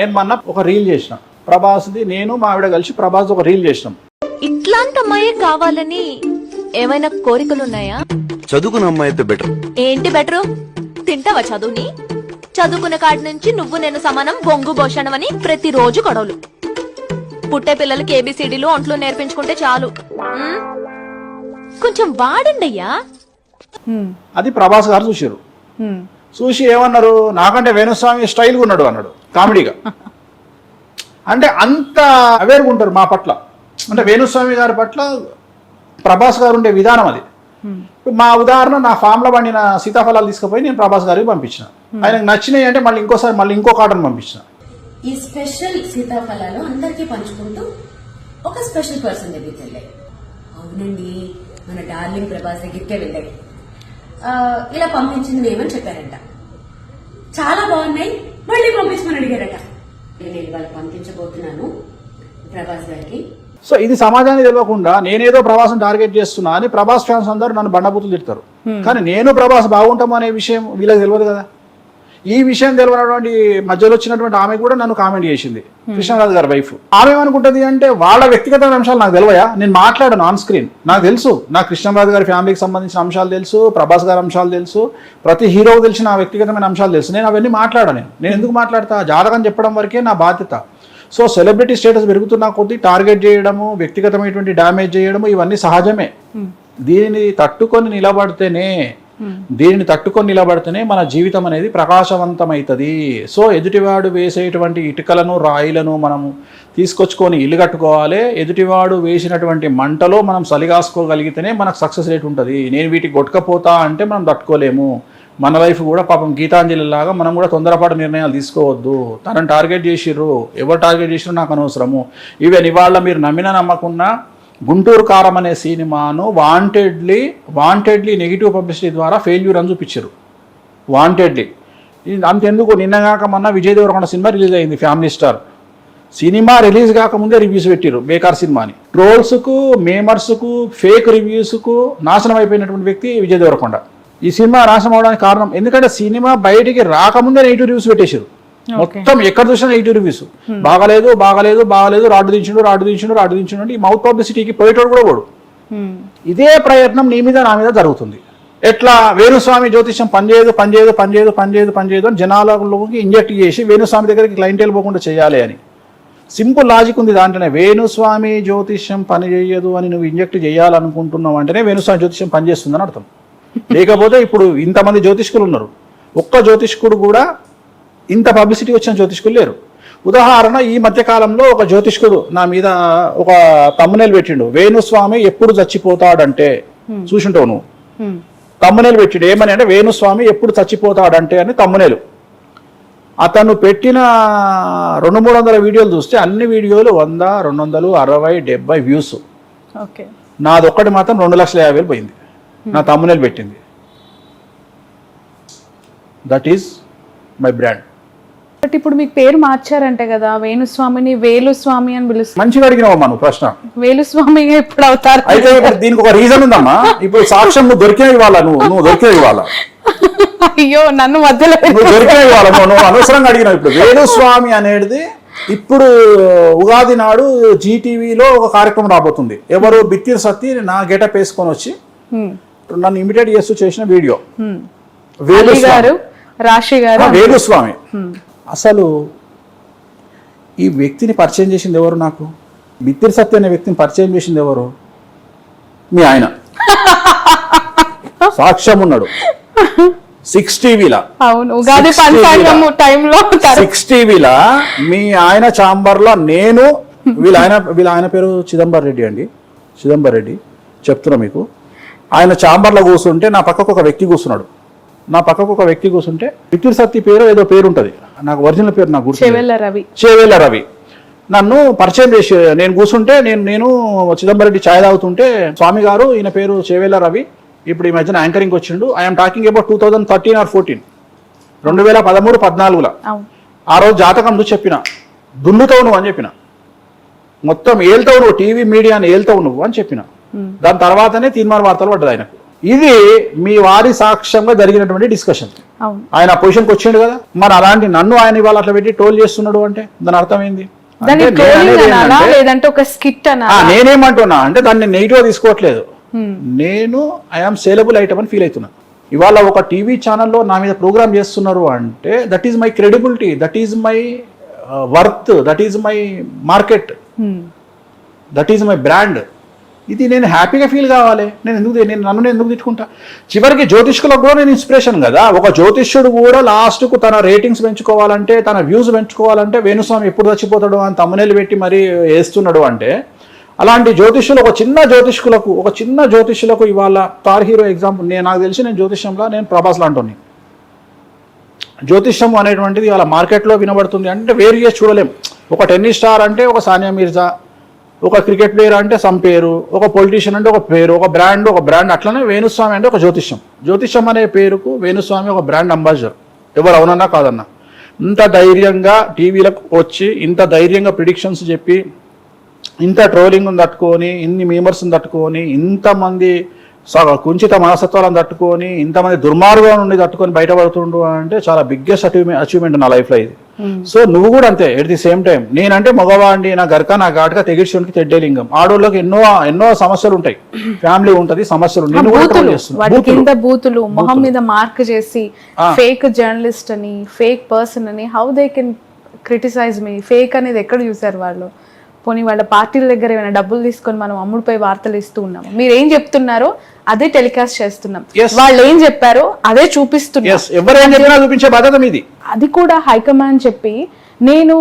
నేను మొన్న ఒక రీల్ చేసిన ప్రభాస్ది, నేను మా ఆవిడ కలిసి ప్రభాస్ ఒక రీల్ చేసినాం. ఇట్లాంటి అమ్మాయే కావాలని ఏమైనా కోరికలున్నాయా? చదువుకున్న అమ్మాయి అయితే బెటర్. ఏంటి బెటరు? తింటావా చదువుని? చదువుకున్న కాడి నుంచి నువ్వు నేను సమానం బొంగు భోషణం అని ప్రతిరోజు గొడవలు. పుట్టే పిల్లలకి ఏబిసిడీలు ఒంట్లో నేర్పించుకుంటే చాలు. కొంచెం వాడండి అయ్యా. అది ప్రభాస్ గారు చూసారు. చూసి ఏమన్నారు, నాకంటే వేణుస్వామి స్టైల్గా ఉన్నాడు అన్నాడు కామెడీగా. అంటే అంత అవేర్గా ఉంటారు మా పట్ల, అంటే వేణుస్వామి గారి పట్ల ప్రభాస్ గారు ఉండే విధానం అది. మా ఉదాహరణ, నా ఫామ్లో పండిన సీతాఫలాలు తీసుకుపోయి నేను ప్రభాస్ గారికి పంపించిన. ఆయనకు నచ్చినాయి అంటే మళ్ళీ ఇంకోసారి ఇంకో కాటన్ పంపించిన. ఈ స్పెషల్ సీతాఫలాలు అందరికీ పంచుకుంటూ ఒక స్పెషల్ పర్సన్ దగ్గరికి వెళ్ళాయి. అవునండి, మన డార్లింగ్ ప్రభాస్ దగ్గరికే వెళ్ళాయి. ఇలా పంపించింది ఏమని చెప్పారంట. చాలా బాగున్నాయి, మళ్ళీ పంపించమని అడిగారట. నేను వాళ్ళు పంపించబోతున్నాను ప్రభాస్ గారికి. సో ఇది సమాజానికి తెలియకుండా నేనేదో ప్రభాస్ని టార్గెట్ చేస్తున్నా అని ప్రభాస్ ఫ్యాన్స్ అందరూ నన్ను బండబూతులు తిడతారు. కానీ నేను ప్రభాస్ బాగుంటాం అనే విషయం వీళ్ళకి తెలియదు కదా. ఈ విషయం తెలియనటువంటి మధ్యలో వచ్చినటువంటి ఆమె కూడా నన్ను కామెంట్ చేసింది, కృష్ణరాజు గారి వైఫ్. ఆమె ఏమనుకుంటుంది అంటే, వాళ్ళ వ్యక్తిగత అంశాలు నాకు తెలియయా? నేను మాట్లాడాను ఆన్ స్క్రీన్, నాకు తెలుసు. నాకు కృష్ణరాజు గారి ఫ్యామిలీకి సంబంధించిన అంశాలు తెలుసు, ప్రభాస్ గారి అంశాలు తెలుసు, ప్రతి హీరోకు తెలిసిన నా వ్యక్తిగతమైన అంశాలు తెలుసు. నేను అవన్నీ మాట్లాడాను. నేను ఎందుకు మాట్లాడతా? జాతకం చెప్పడం వరకే నా బాధ్యత. సో సెలబ్రిటీ స్టేటస్ పెరుగుతున్న కొద్దీ టార్గెట్ చేయడము, వ్యక్తిగతమైనటువంటి డ్యామేజ్ చేయడము ఇవన్నీ సహజమే. దీనిని తట్టుకొని నిలబడితేనే మన జీవితం అనేది ప్రకాశవంతమవుతుంది. సో ఎదుటివాడు వేసేటువంటి ఇటుకలను, రాయిలను మనము తీసుకొచ్చుకొని ఇల్లు కట్టుకోవాలి. ఎదుటివాడు వేసినటువంటి మంటలో మనం సలిగాసుకోగలిగితేనే మనకు సక్సెస్ రేట్ ఉంటుంది. నేను వీటికి కొట్టుకపోతా అంటే మనం తట్టుకోలేము. మన లైఫ్ కూడా పాపం గీతాంజలి లాగా మనం కూడా తొందరపాటు నిర్ణయాలు తీసుకోవద్దు. తనని టార్గెట్ చేసిర్రు, ఎవరు టార్గెట్ చేసిర్రు నాకు అనవసరము. ఈవెన్ ఇవాళ మీరు నమ్మినా నమ్మకున్నా గుంటూరు కారం అనే సినిమాను వాంటెడ్లీ నెగిటివ్ పబ్లిసిటీ ద్వారా ఫెయిల్యూర్ అని చూపించారు. వాంటెడ్లీ. అంతెందుకు, నిన్నగాక మొన్న విజయ్ దేవరకొండ సినిమా రిలీజ్ అయింది, ఫ్యామిలీ స్టార్. సినిమా రిలీజ్ కాకముందే రివ్యూస్ పెట్టారు బేకార్ సినిమాని. ట్రోల్స్కు, మేమర్స్కు, ఫేక్ రివ్యూస్కు నాశనం అయిపోయినటువంటి వ్యక్తి విజయ్ దేవరకొండ. ఈ సినిమా నాశనం అవడానికి కారణం ఎందుకంటే సినిమా బయటికి రాకముందే నెగిటివ్ రివ్యూస్ పెట్టేశారు. మొత్తం ఎక్కడ చూసినా నెగిటివ్ రివ్యూస్. బాగలేదు, రాడ్డు దించుండు అంటే ఈ మౌత్ పబ్లిసిటీకి పోయేటోడు కూడా పోడు. ఇదే ప్రయత్నం నీ మీద నా మీద జరుగుతుంది. ఎట్లా? వేణుస్వామి జ్యోతిష్యం పనిచేయదు అని జనాలలోకి ఇంజెక్ట్ చేసి వేణుస్వామి దగ్గరికి క్లయింటేల్ పోకుండా చేయాలి అని సింపుల్ లాజిక్ ఉంది దాంట్లోనే. వేణుస్వామి జ్యోతిష్యం పని చేయదు అని నువ్వు ఇంజెక్ట్ చేయాలనుకుంటున్నావు అంటేనే వేణుస్వామి జ్యోతిష్యం పనిచేస్తుందని అర్థం. లేకపోతే ఇప్పుడు ఇంతమంది జ్యోతిష్కులు ఉన్నారు, ఒక్క జ్యోతిష్కుడు కూడా ఇంత పబ్లిసిటీ వచ్చిన జ్యోతిష్కులు లేరు. ఉదాహరణ, ఈ మధ్యకాలంలో ఒక జ్యోతిష్కుడు నా మీద ఒక తమ్మునేలు పెట్టిండు, వేణుస్వామి ఎప్పుడు చచ్చిపోతాడంటే. చూసింటావు నువ్వు. తమ్మునేలు పెట్టిండు ఏమని అంటే, వేణుస్వామి ఎప్పుడు చచ్చిపోతాడంటే అని తమ్మునేలు. అతను పెట్టిన 200-300 వీడియోలు చూస్తే అన్ని వీడియోలు 100, 200, 60, 70 వ్యూస్. నాదొక్కటి మాత్రం 2,50,000 పోయింది. నా తమ్మునేలు పెట్టింది. That is my brand. But ఇప్పుడు మీకు పేరు మార్చారంటే కదా, వేణుస్వామిని వేలుస్వామి అని పిలుస్తారు. మంచిగా అడిగినావమ్మా నువ్వు ప్రశ్న. వేలుస్వామి ఎప్పుడు అవుతారు? అయితే దీనికి ఒక రీజన్ ఉందమ్మా. ఇప్పుడు సాక్ష్యం నువ్వు దొరికిన ఇవ్వాలా, నువ్వు దొరికిన ఇవ్వాలా. అయ్యో, నన్ను మధ్యలో నువ్వు దొరికిన ఇవ్వాలా. నువ్వు అనవసరంగా అడిగినావు. ఇప్పుడు వేణుస్వామి అనేది ఇప్పుడు ఉగాది నాడు జీటీవీలో ఒక కార్యక్రమం రాబోతుంది. ఎవరు? బిత్తిరి సత్తి నా గెటప్ వేసుకొని వచ్చి నన్ను ఇమిటేట్ చేస్తూ చేసిన వీడియో. వేణుస్వామి అసలు ఈ వ్యక్తిని పరిచయం చేసింది ఎవరు? నాకు బిత్తిరి సత్య అనే వ్యక్తిని పరిచయం చేసింది ఎవరు? మీ ఆయన. సాక్ష్యం ఉన్నాడు 6 టీవీలా. 6 టీవీలా మీ ఆయన ఛాంబర్ లో నేను, వీళ్ళ ఆయన పేరు చిదంబర్ రెడ్డి అండి. చిదంబర్ రెడ్డి చెప్తున్నా మీకు. ఆయన ఛాంబర్లో కూర్చుంటే నా పక్కకు ఒక వ్యక్తి కూర్చున్నాడు. బిత్తిరి సత్తి పేరు ఏదో పేరు ఉంటుంది, నాకు ఒరిజినల్ పేరు నాకు గుర్తు. చేవేళ్ళ రవి నన్ను పరిచయం చేసి, నేను కూర్చుంటే నేను చిదంబర్ రెడ్డి ఛాయ్ తాగుతుంటే, స్వామి గారు ఈయన పేరు చేవేళ్ళ రవి, ఇప్పుడు ఈ మధ్యన యాంకరింగ్ వచ్చిండు. I'm talking about 2013 or 14, 2013-14లో. ఆ రోజు జాతకం నువ్వు చెప్పిన, దున్నుతావు నువ్వు అని చెప్పిన, మొత్తం ఏళ్తావు నువ్వు, టీవీ మీడియాని ఏళ్తావు నువ్వు అని చెప్పిన. దాని తర్వాతనే తీన్మార్ వార్తలు పడ్డది ఆయనకు. ఇది మీ వారి సాక్ష్యంగా జరిగినటువంటి డిస్కషన్. అవును. ఆయన పొజిషన్కి వచ్చిండు కదా, మరి అలాంటి నన్ను ఆయన ఇవాళ అట్లా పెట్టి టోల్ చేస్తున్నాడు అంటే దాని అర్థం ఏంది? దాన్ని అంటే ట్రోలింగ్ నేను అనేది అనాలా ఏంటంటే- లేదంటే ఒక స్కిట్ అనాలా? నేనేమంటున్నా అంటే దాన్ని నెగిటివ్ తీసుకోవట్లేదు. నేను ఐఆమ్ సేలబుల్ ఐటమ్ అని ఫీల్ అవుతున్నా. ఇవాళ ఒక టీవీ ఛానల్లో నా మీద ప్రోగ్రామ్ చేస్తున్నారు అంటే that is my credibility, that is my worth, that is my market, that is my brand. ఇది నేను హ్యాపీగా ఫీల్ కావాలి. నన్ను ఎందుకు తిట్టుకుంటా? చివరికి జ్యోతిష్కులకు కూడా నేను ఇన్స్పిరేషన్ కదా. ఒక జ్యోతిష్యుడు కూడా లాస్ట్కు తన రేటింగ్స్ పెంచుకోవాలంటే, తన వ్యూస్ పెంచుకోవాలంటే వేణుస్వామి ఎప్పుడు చచ్చిపోతాడు అని తమ్మునేలు పెట్టి మరీ వేస్తున్నాడు అంటే, అలాంటి జ్యోతిష్యులు ఒక చిన్న జ్యోతిష్యులకు ఇవాళ స్టార్ హీరో ఎగ్జాంపుల్ నాకు తెలిసి నేను జ్యోతిష్యంలో నేను ప్రభాస్ లాంటి జ్యోతిష్యం అనేటువంటిది ఇవాళ మార్కెట్లో వినబడుతుంది అంటే వేరు చేసి చూడలేం. ఒక టెన్నిస్ స్టార్ అంటే ఒక సానియా మిర్జా, ఒక క్రికెట్ ప్లేయర్ అంటే సమ్ పేరు, ఒక పొలిటీషియన్ అంటే ఒక పేరు, ఒక బ్రాండ్. అట్లనే వేణుస్వామి అంటే ఒక జ్యోతిష్యం అనే పేరుకు వేణుస్వామి ఒక బ్రాండ్ అంబాసిడర్. ఎవరు అవునన్నా కాదన్నా. ఇంత ధైర్యంగా టీవీలకు వచ్చి ఇంత ధైర్యంగా ప్రిడిక్షన్స్ చెప్పి ఇంత ట్రోలింగ్ తట్టుకొని, ఇన్ని మీమర్స్ని తట్టుకొని, ఇంతమంది కుంచిత మనస్తత్వాలను తట్టుకొని, ఇంతమంది దుర్మార్గం నుండి తట్టుకొని బయటపడుతుండు అంటే చాలా బిగ్గెస్ట్ అచీవ్మెంట్ నా లైఫ్లో ఇది. సో నువ్వు కూడా అంతే. ఎట్ ది సేమ్ టైం నేనంటే మగవాడిని, నా గరక నా ఘాటుగా తెగిడ్చునికి తెడ్డేలింగం. ఆడోళ్ళకి ఎన్నో సమస్యలు ఉంటాయి, ఫ్యామిలీ ఉంటది, సమస్యలు. నేను కూడా ట్రోల్ చేస్తున్నా. వాటి కింద బూతులు మొహం మీద మార్క్ చేసి ఫేక్ జర్నలిస్ట్ అని, ఫేక్ పర్సన్ అని, how they can criticize me? Fake అనేది ఎక్కడ చూసారు వాళ్ళు? పోనీ వాళ్ళ పార్టీల దగ్గర ఏమైనా డబ్బులు తీసుకొని మనం అమ్ముడుపై వార్తలు ఇస్తూ ఉన్నాము. మీరు ఏం చెప్తున్నారో అదే టెలికాస్ట్ చేస్తున్నాం, వాళ్ళు ఏం చెప్పారో అదే చూపిస్తున్నాం. ఎవరేం చెప్పినా చూపించే బాధ్యత మీది. అది కూడా హైకమాండ్ చెప్పి, నేను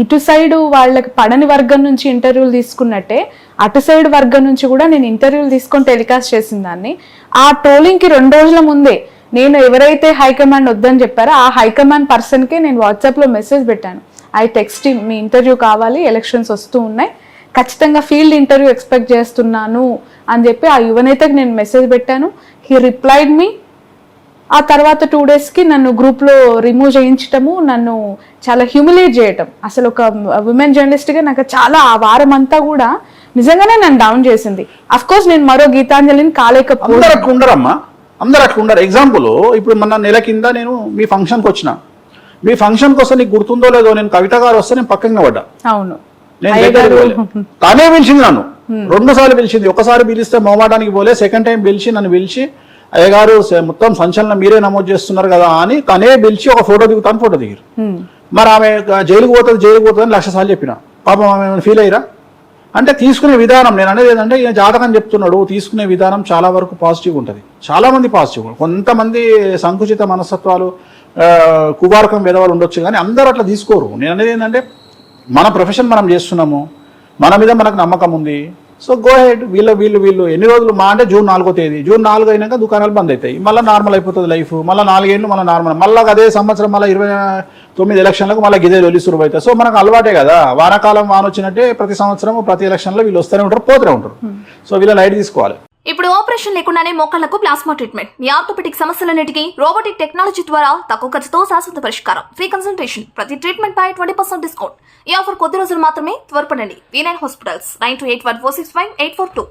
ఇటు సైడ్ వాళ్ళకి పడని వర్గం నుంచి ఇంటర్వ్యూలు తీసుకున్నట్టే అటు సైడ్ వర్గం నుంచి కూడా నేను ఇంటర్వ్యూలు తీసుకొని టెలికాస్ట్ చేసిన దాన్ని. ఆ ట్రోలింగ్కి 2 రోజుల ముందే నేను ఎవరైతే హైకమాండ్ వద్దని చెప్పారో ఆ హైకమాండ్ పర్సన్కే నేను వాట్సాప్లో మెసేజ్ పెట్టాను. ఐ టెక్స్ట్ మీ ఇంటర్వ్యూ కావాలి, ఎలక్షన్స్ వస్తూ ఉన్నాయి, ఖచ్చితంగా ఫీల్డ్ ఇంటర్వ్యూ ఎక్స్పెక్ట్ చేస్తున్నాను అని చెప్పి ఆ యువనేతకి నేను మెసేజ్ పెట్టాను. హీ రిప్లైడ్ మీ. ఆ తర్వాత 2 డేస్కి నన్ను గ్రూప్లో రిమూవ్ చేయించటము, నన్ను చాలా హ్యూమిలేట్ చేయటం. అసలు ఒక విమెన్ జర్నలిస్ట్గా నాకు చాలా ఆ వారం అంతా కూడా నిజంగానే నన్ను డౌన్ చేసింది. అఫ్ కోర్స్ నేను మరో గీతాంజలిని కాలేకపోతే అందరూ అట్లా ఉండరు. ఎగ్జాంపుల్ ఇప్పుడు మొన్న నెల కింద నేను మీ ఫంక్షన్కి వచ్చిన. మీ ఫంక్షన్కి వస్తే నీకు గుర్తుందో లేదో, నేను కవిత గారు వస్తే నేను పక్కనే పడ్డా. అవును, తనే పిలిచింది నన్ను. 2 సార్లు పిలిచింది. ఒకసారి పిలిస్తే మొహమాటానికి పోలే, సెకండ్ టైం నన్ను పిలిచి అయ్యగారు మొత్తం సంచలనం మీరే నమోదు చేస్తున్నారు కదా అని తనే పిలిచి ఒక ఫోటో దిగారు. మరి ఆమె జైలుకు పోతుంది అని 1,00,000 సార్లు చెప్పిన. పాపం ఆమె ఫీల్ అయ్యారా అంటే తీసుకునే విధానం. నేను అనేది ఏంటంటే ఈయన జాతకం చెప్తున్నాడు, తీసుకునే విధానం చాలా వరకు పాజిటివ్ ఉంటుంది. చాలా మంది పాజిటివ్, కొంతమంది సంకుచిత మనస్తత్వాలు కుబారకం వేదవాళ్ళు ఉండొచ్చు, కానీ అందరూ అట్లా తీసుకోరు. నేను అనేది ఏంటంటే మన ప్రొఫెషన్ మనం చేస్తున్నాము, మన మీద మనకు నమ్మకం ఉంది. So go head. వీళ్ళు ఎన్ని రోజులు మా అంటే జూన్ 4వ తేదీ, జూన్ 4 అయినాక దుకాణాలు బంద్ అవుతాయి, మళ్ళీ నార్మల్ అయిపోతుంది లైఫ్. మళ్ళీ 4 ఏళ్ళు మళ్ళీ నార్మల్, మళ్ళీ అదే సంవత్సరం మళ్ళీ 29 ఎలక్షన్లకు మళ్ళీ గిదే వెళ్ళి సురువు అవుతాయి. సో మనకు అలవాటే కదా, వానాకాలం వాన వచ్చినట్టే ప్రతి సంవత్సరం ప్రతి ఎలక్షన్లో వీళ్ళు వస్తూనే ఉంటారు, పోతూనే ఉంటారు. సో వీళ్ళ లైట్ తీసుకోవాలి. ఇప్పుడు ఆపరేషన్ లేకుండానే మోకాళ్లకు ప్లాస్మా ట్రీట్మెంట్, మీ ఆర్థోపెటిక్ సమస్యలన్నిటికీ రోబోటిక్ టెక్నాలజీ ద్వారా తక్కువ ఖర్చుతో శాశ్వత పరిష్కారం, ఫ్రీ కన్సల్టేషన్, ప్రతి ట్రీట్మెంట్ పై 20% డిస్కౌంట్. ఈ ఆఫర్ కొద్ది రోజులు మాత్రమే, త్వరపడండి. V9 hospitals 9281465842.